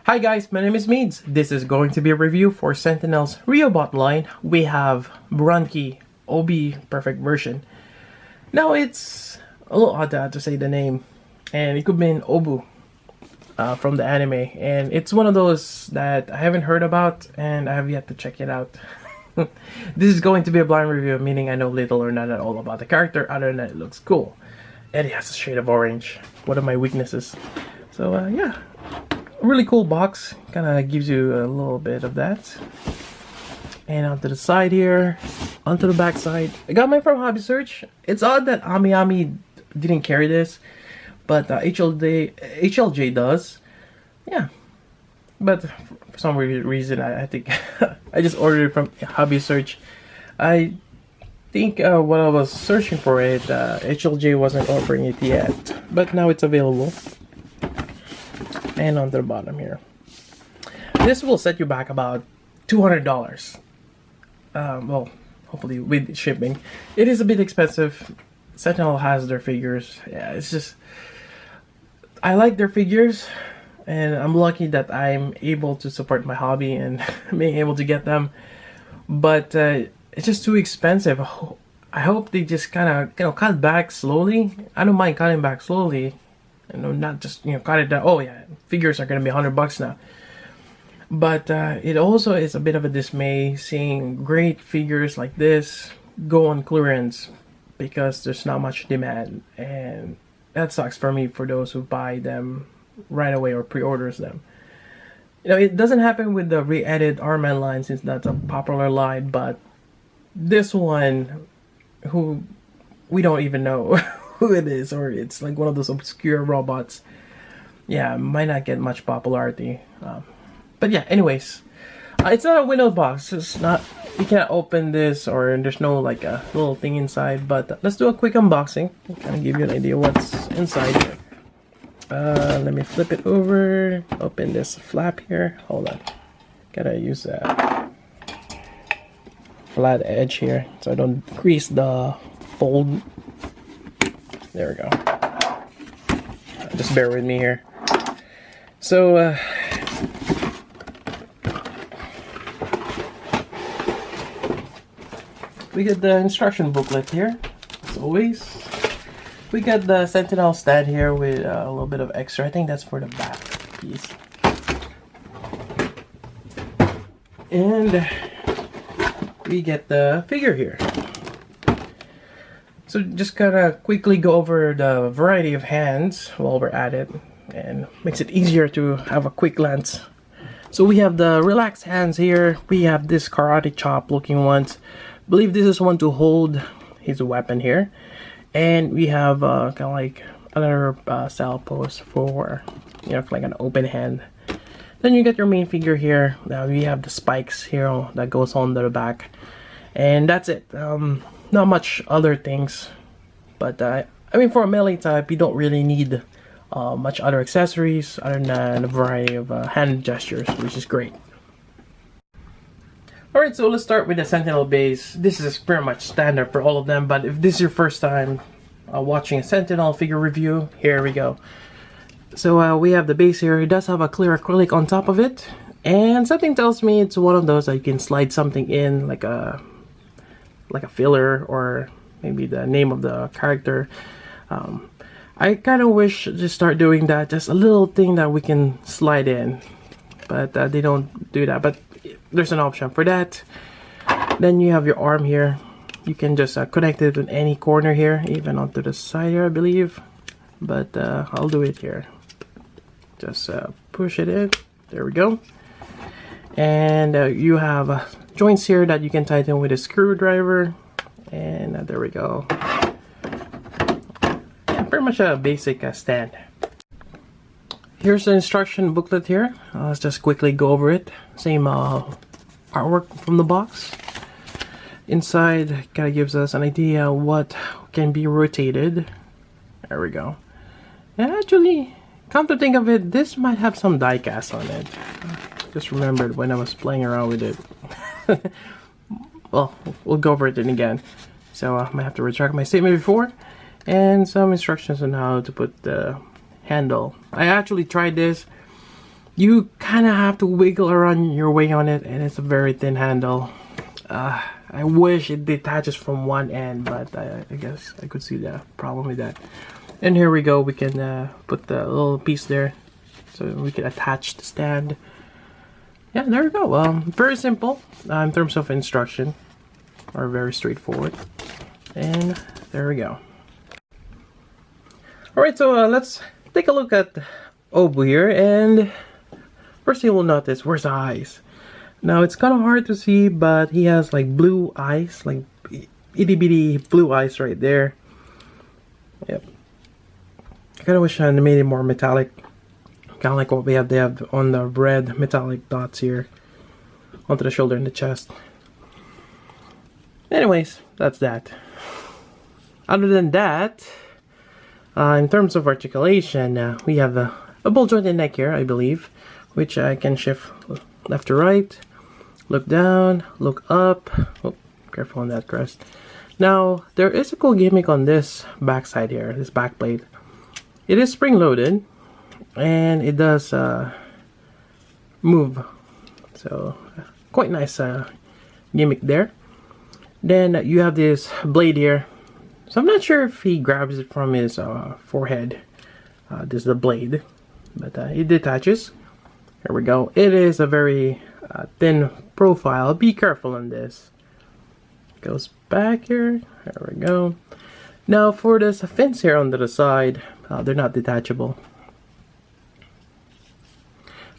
Hi guys, my name is Meads. This is going to be a review for Sentinel's Riobot line. We have Buranki Aube perfect version. Now it's a little odd to say the name, and it could mean Aube from the anime, and it's one of those that I haven't heard about and I have yet to check it out. This is going to be a blind review, meaning I know little or none at all about the character other than that it looks cool. And it has a shade of orange, one of my weaknesses. So yeah. Really cool box, kind of gives you a little bit of that. And onto the side here, onto the back side. I got mine from Hobbysearch. It's odd that Ami didn't carry this, but HLJ does. Yeah, but for some reason I think I just ordered it from Hobbysearch. I think when I was searching for it, HLJ wasn't offering it yet, but now it's available. And on the bottom here, this will set you back about $200. Well, hopefully with shipping. It is a bit expensive. Sentinel has their figures. Yeah, it's just, I like their figures, and I'm lucky that I'm able to support my hobby and being able to get them. But it's just too expensive. I hope they just kind of cut back slowly. I don't mind cutting back slowly. Not just cut it down. Oh yeah, figures are gonna be $100 now. But it also is a bit of a dismay seeing great figures like this go on clearance because there's not much demand, and that sucks for me for those who buy them right away or pre-orders them. It doesn't happen with the re-edit Arman line since that's a popular line, but this one, who we don't even know who it is, or it's like one of those obscure robots, yeah, might not get much popularity. But yeah, anyways, it's not a Windows box. It's not, you can't open this, or there's no like a little thing inside. But let's do a quick unboxing, kind of give you an idea what's inside here. Let me flip it over, open this flap here. Hold on, gotta use that flat edge here so I don't crease the fold. There we go. Just bear with me here. So, we get the instruction booklet here, as always. We got the Sentinel stand here with a little bit of extra. I think that's for the back piece. And we get the figure here. So just kind of quickly go over the variety of hands while we're at it, and makes it easier to have a quick glance. So we have the relaxed hands here. We have this karate chop looking ones. I believe this is one to hold his weapon here. And we have kind of like another style pose for, like an open hand. Then you get your main figure here. Now we have the spikes here that goes on the back. And that's it. Not much other things, but I mean, for a melee type you don't really need much other accessories other than a variety of hand gestures, which is great. Alright, so let's start with the Sentinel base. This is pretty much standard for all of them, but if this is your first time watching a Sentinel figure review, here we go. So we have the base here. It does have a clear acrylic on top of it, and something tells me it's one of those that you can slide something in, like a filler, or maybe the name of the character. I kind of wish to start doing that, just a little thing that we can slide in, but they don't do that, but there's an option for that. Then you have your arm here. You can just connect it in any corner here, even onto the side here, I believe, but I'll do it here. Just push it in, there we go. And you have joints here that you can tighten with a screwdriver, and there we go. Yeah, pretty much a basic stand. Here's the instruction booklet here. Let's just quickly go over it. Same artwork from the box. Inside kind of gives us an idea what can be rotated. There we go. And actually, come to think of it, this might have some die cast on it. Just remembered when I was playing around with it. Well, we'll go over it then again. So I might have to retract my statement before. And some instructions on how to put the handle. I actually tried this you kind of have to wiggle around your way on it, and it's a very thin handle. I wish it detaches from one end, but I guess I could see the problem with that. And here we go, we can put the little piece there so we can attach the stand. Yeah, there we go. Very simple in terms of instruction, or very straightforward. And there we go. Alright, so let's take a look at Aube here, and first you will notice, where's the eyes? Now it's kind of hard to see, but he has like blue eyes, like itty bitty blue eyes right there. Yep. I kind of wish I made it more metallic, kind of like what they have on the red metallic dots here onto the shoulder and the chest. Anyways, that's that. Other than that, in terms of articulation, we have a ball jointed neck here, I believe, which I can shift left to right, look down, look up. Oh, careful on that crest. Now, there is a cool gimmick on this backside here, this back plate. It is spring-loaded, and it does move. So, quite nice gimmick there. Then you have this blade here. So I'm not sure if he grabs it from his forehead. This is the blade, but it detaches. Here we go. It is a very thin profile. Be careful on this. Goes back here. There we go. Now for this fins here on the side, they're not detachable.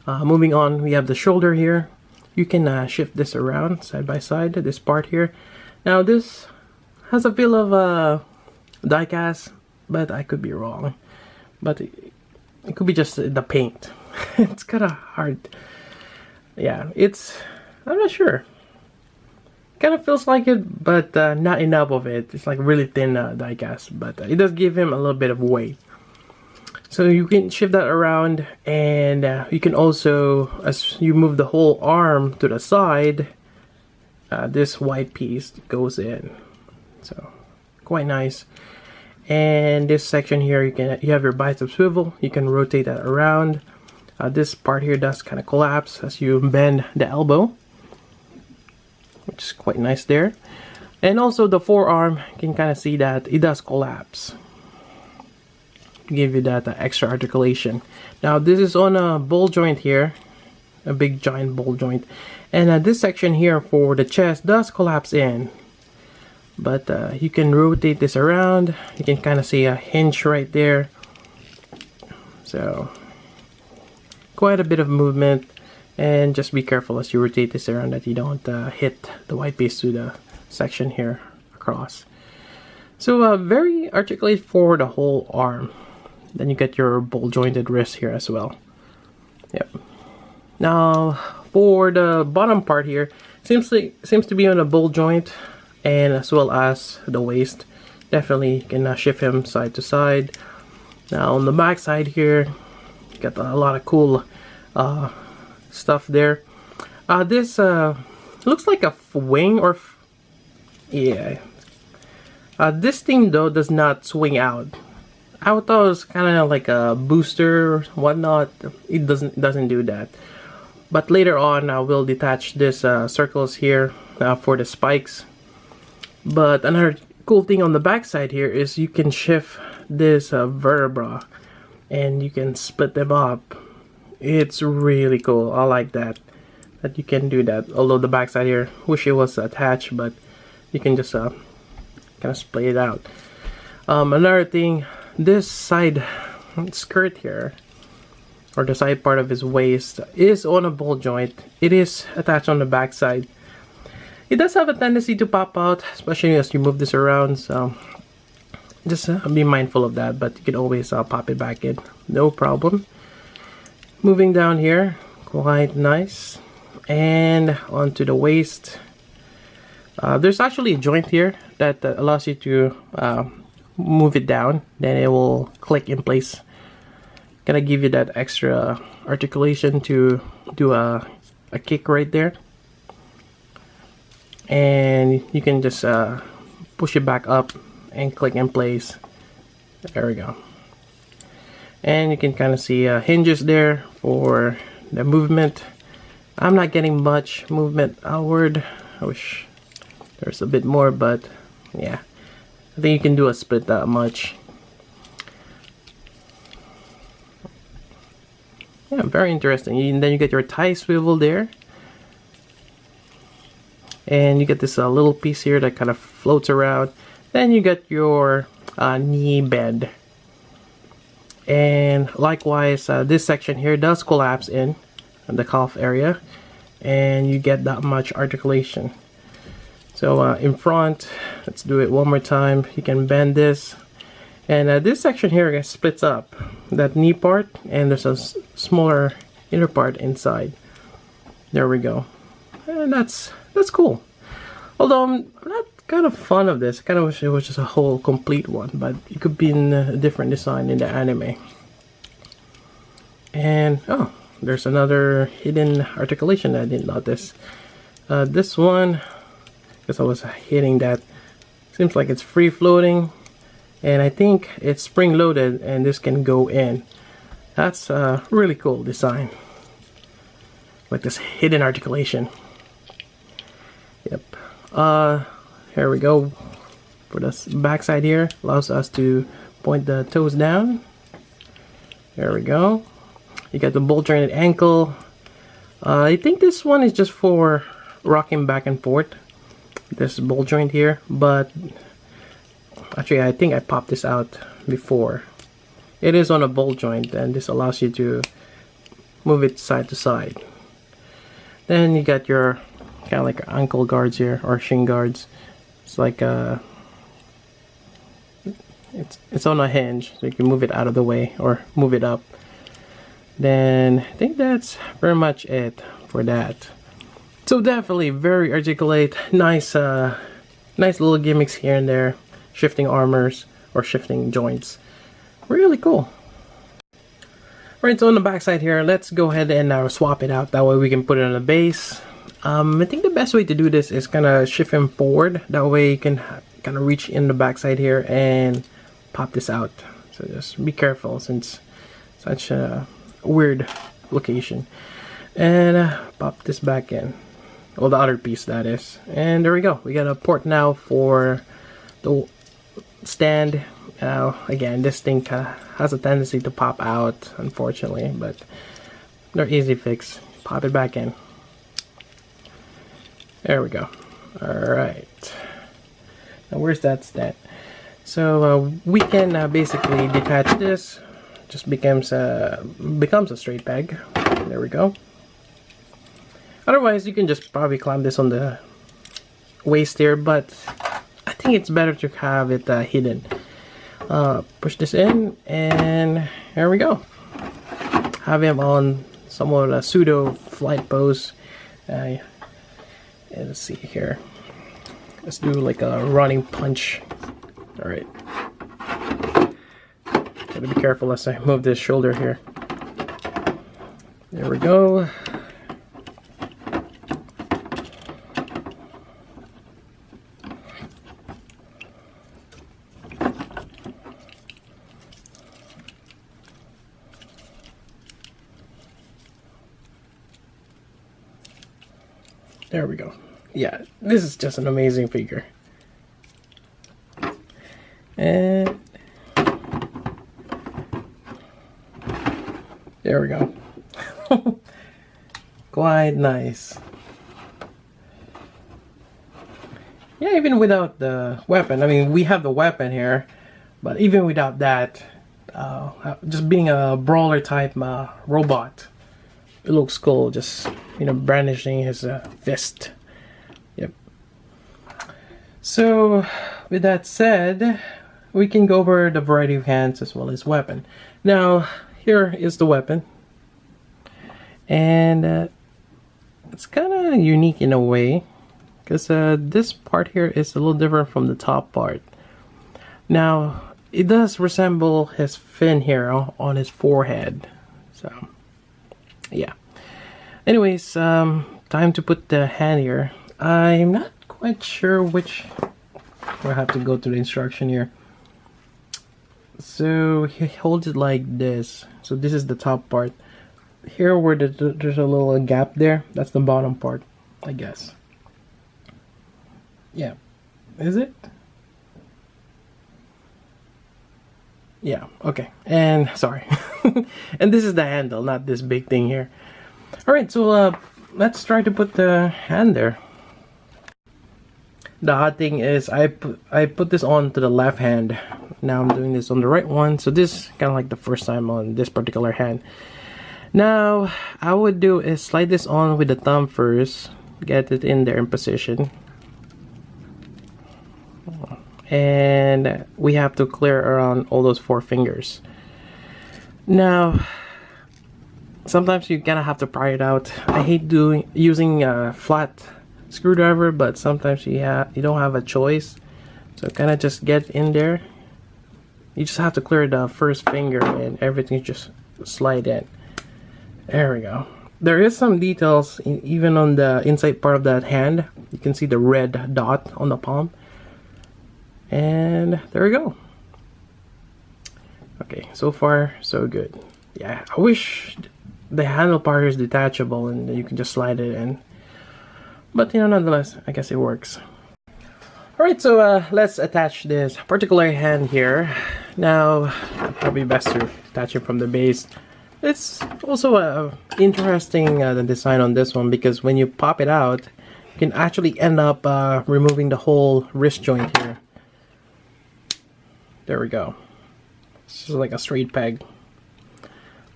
Moving on, we have the shoulder here. You can shift this around side by side, this part here. Now this has a feel of die cast, but I could be wrong. But it could be just the paint. It's kind of hard. Yeah, I'm not sure. Kind of feels like it, but not enough of it. It's like really thin die cast, but it does give him a little bit of weight. So you can shift that around, and you can also, as you move the whole arm to the side, this white piece goes in. So quite nice. And this section here, you have your bicep swivel. You can rotate that around. This part here does kind of collapse as you bend the elbow, which is quite nice there. And also the forearm, you can kind of see that it does collapse to give you that extra articulation. Now this is on a ball joint here, a big giant ball joint, and this section here for the chest does collapse in. But you can rotate this around. You can kind of see a hinge right there. So quite a bit of movement, and just be careful as you rotate this around that you don't hit the white piece to the section here across. So very articulate for the whole arm. Then you get your ball jointed wrist here as well. Yep. Now for the bottom part here, seems to be on a ball joint, and as well as the waist. Definitely can shift him side to side. Now on the back side here, got a lot of cool stuff there. This looks like a wing, or yeah. This thing though does not swing out. I thought it was kind of like a booster or whatnot. It doesn't do that. But later on, we'll detach this circles here for the spikes. But another cool thing on the back side here is you can shift this vertebra, and you can split them up. It's really cool. I like that you can do that. Although the back side here, wish it was attached, but you can just kind of split it out. Another thing, this side skirt here, or the side part of his waist, is on a ball joint. It is attached on the back side. It does have a tendency to pop out, especially as you move this around, so just be mindful of that, but you can always pop it back in, no problem. Moving down here, quite nice. And onto the waist. There's actually a joint here that allows you to move it down, then it will click in place. Gonna give you that extra articulation to do a kick right there. And you can just push it back up and click in place. There we go. And you can kind of see hinges there for the movement. I'm not getting much movement outward. I wish there's a bit more, but yeah, I think you can do a split that much. Yeah, very interesting. And then you get your tie swivel there, and you get this little piece here that kind of floats around. Then you get your knee bed, and likewise this section here does collapse in the calf area, and you get that much articulation. So in front, let's do it one more time. You can bend this, and this section here splits up, that knee part, and there's a smaller inner part inside. There we go, and that's cool. Although I'm not kind of fond of this. I kind of wish it was just a whole complete one, but it could be in a different design in the anime. And oh, there's another hidden articulation that I didn't notice. This one, because I was hitting that, seems like it's free floating, and I think it's spring loaded, and this can go in. That's a really cool design, like this hidden articulation. Yep. Here we go. For the backside here, allows us to point the toes down. There we go. You got the ball jointed ankle. I think this one is just for rocking back and forth, this ball joint here, but actually I think I popped this out before. It is on a ball joint, and this allows you to move it side to side. Then you got your kind of like ankle guards here, or shin guards. It's like it's on a hinge, so you can move it out of the way or move it up. Then I think that's very much it for that. So definitely very articulate, nice little gimmicks here and there, shifting armors or shifting joints. Really cool. Alright, so on the back side here, let's go ahead and swap it out. That way we can put it on the base. I think the best way to do this is kind of shift him forward. That way you can kind of reach in the backside here and pop this out. So just be careful, since such a weird location. And pop this back in. Well, the other piece, that is. And there we go. We got a port now for the stand. Again, this thing has a tendency to pop out, unfortunately, but they're easy fix. Pop it back in. There we go. Alright. Now where's that stand? So we can basically detach this. Just becomes a straight peg. There we go. Otherwise, you can just probably clamp this on the waist here, but I think it's better to have it hidden. Push this in, and there we go. Have him on somewhat a pseudo flight pose. Let's see here. Let's do like a running punch. Alright. Gotta be careful as I move this shoulder here. There we go. There we go. Yeah, this is just an amazing figure. And there we go. Quite nice. Yeah, even without the weapon. I mean, we have the weapon here, but even without that, just being a brawler type robot, it looks cool. Just, you know, brandishing his fist. Yep. So, with that said, we can go over the variety of hands as well as weapon. Now, here is the weapon, and it's kind of unique in a way, because this part here is a little different from the top part. Now, it does resemble his fin here on his forehead. So, yeah. Anyways, time to put the hand here. I'm not quite sure which. We'll have to go to the instruction here. So he holds it like this. So this is the top part. here where there's a little gap there, that's the bottom part, I guess. Yeah, is it? Yeah, okay. And sorry. And this is the handle, not this big thing here. Alright, so let's try to put the hand there. The hot thing is I put this on to the left hand. Now I'm doing this on the right one. So this is kind of like the first time on this particular hand. Now I would do is slide this on with the thumb first. Get it in there in position. And we have to clear around all those 4 fingers. Now sometimes you kind of have to pry it out. I hate using a flat screwdriver, but sometimes you don't have a choice. So kind of just get in there. You just have to clear the first finger and everything just slide in. There we go. There is some details even on the inside part of that hand. You can see the red dot on the palm. And there we go. Okay, so far so good. Yeah, I wish the handle part is detachable and you can just slide it in. But you know, nonetheless, I guess it works. Alright, so let's attach this particular hand here. Now, probably best to attach it from the base. It's also interesting the design on this one, because when you pop it out, you can actually end up removing the whole wrist joint here. There we go. This is like a straight peg.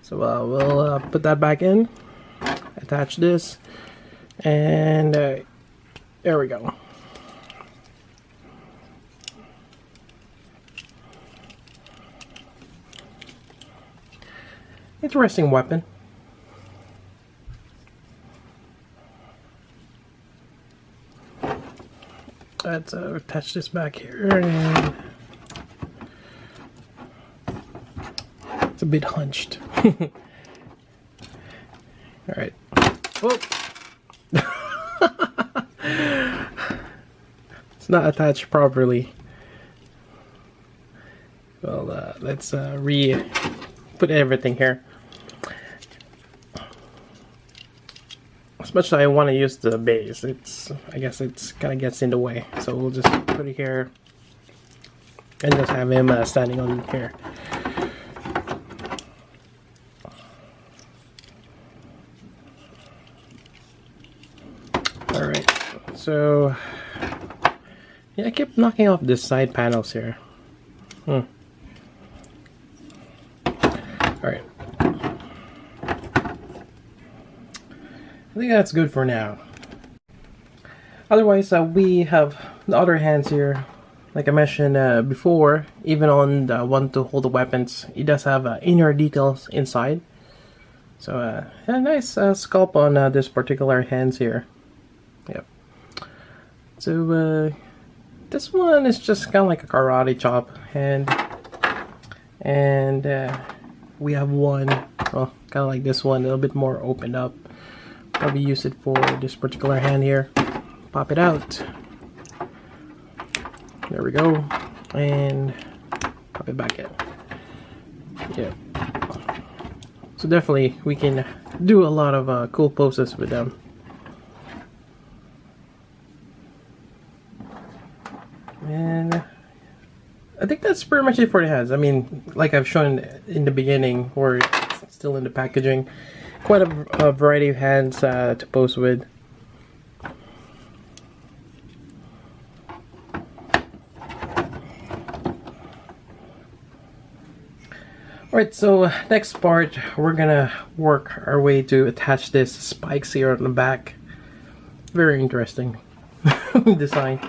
So we'll put that back in, attach this, and there we go. Interesting weapon. Let's attach this back here, and it's a bit hunched. All right. Whoa. It's not attached properly. Well, let's put everything here. As much as I want to use the base, I guess it's kind of gets in the way. So we'll just put it here and just have him standing on here. Alright, so yeah, I keep knocking off the side panels here. Alright. I think that's good for now. Otherwise, we have the other hands here. Like I mentioned before, even on the one to hold the weapons, it does have inner details inside. So a nice sculpt on this particular hands here. Yep. So this one is just kind of like a karate chop hand, and we have one, well, kind of like this one, a little bit more opened up. Probably use it for this particular hand here. Pop it out. There we go, and pop it back in. Yeah. So definitely we can do a lot of cool poses with them. And I think that's pretty much it for the hands. I mean, like I've shown in the beginning, or it's still in the packaging, quite a variety of hands to pose with. Alright, so next part, we're gonna work our way to attach this spikes here on the back. Very interesting design.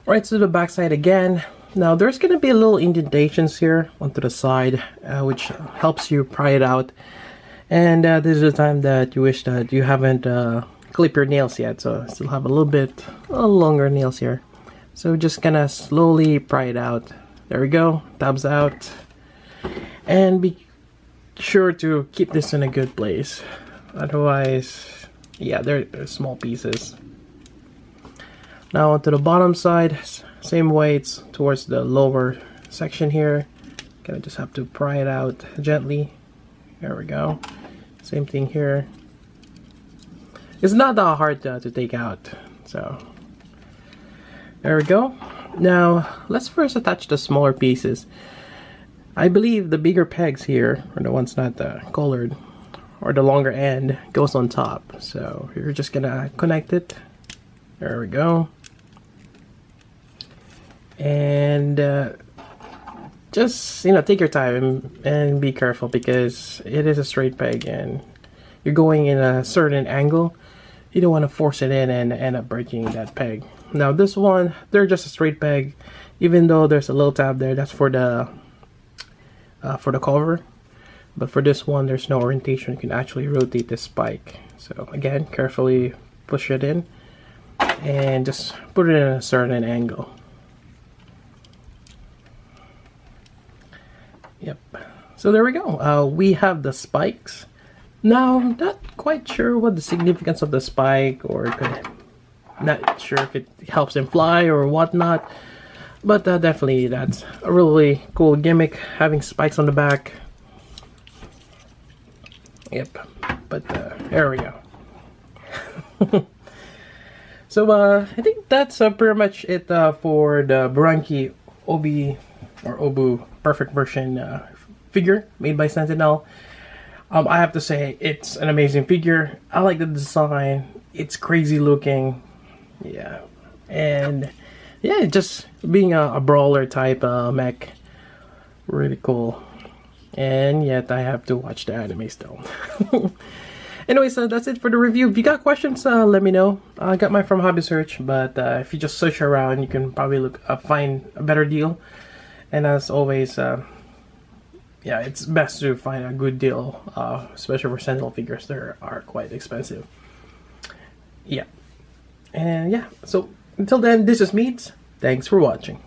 Alright, so the back side again. Now there's gonna be a little indentations here onto the side, which helps you pry it out. And this is the time that you wish that you haven't clipped your nails yet, so I still have a little bit longer nails here. So just gonna slowly pry it out. There we go, tabs out. And be sure to keep this in a good place. Otherwise, yeah, they're small pieces. Now onto the bottom side, same way, it's towards the lower section here. Gonna just have to pry it out gently. There we go. Same thing here. It's not that hard to take out. So there we go. Now let's first attach the smaller pieces. I believe the bigger pegs here, or the ones not colored, or the longer end, goes on top. So you're just gonna connect it. There we go. And just, you know, take your time and be careful, because it is a straight peg and you're going in a certain angle. You don't want to force it in and end up breaking that peg. Now this one, they're just a straight peg, even though there's a little tab there. That's for the cover. But for this one, there's no orientation. You can actually rotate this spike. So again, carefully push it in and just put it in a certain angle. Yep. So there we go. We have the spikes. Now, not quite sure what the significance of the spike, or not sure if it helps him fly or whatnot. But definitely, that's a really cool gimmick, having spikes on the back. Yep. But there we go. So I think that's pretty much it for the Buranki Aube or Aube Perfect Version figure made by Sentinel. I have to say, it's an amazing figure. I like the design. It's crazy looking. Yeah. And yeah, just being a brawler type mech. Really cool. And yet I have to watch the anime still. Anyways, that's it for the review. If you got questions, let me know. I got mine from Hobbysearch, but if you just search around, you can probably find a better deal. And as always, yeah, it's best to find a good deal, especially for Sentinel figures. They are quite expensive. Yeah. And yeah, so until then, this is Meads. Thanks for watching.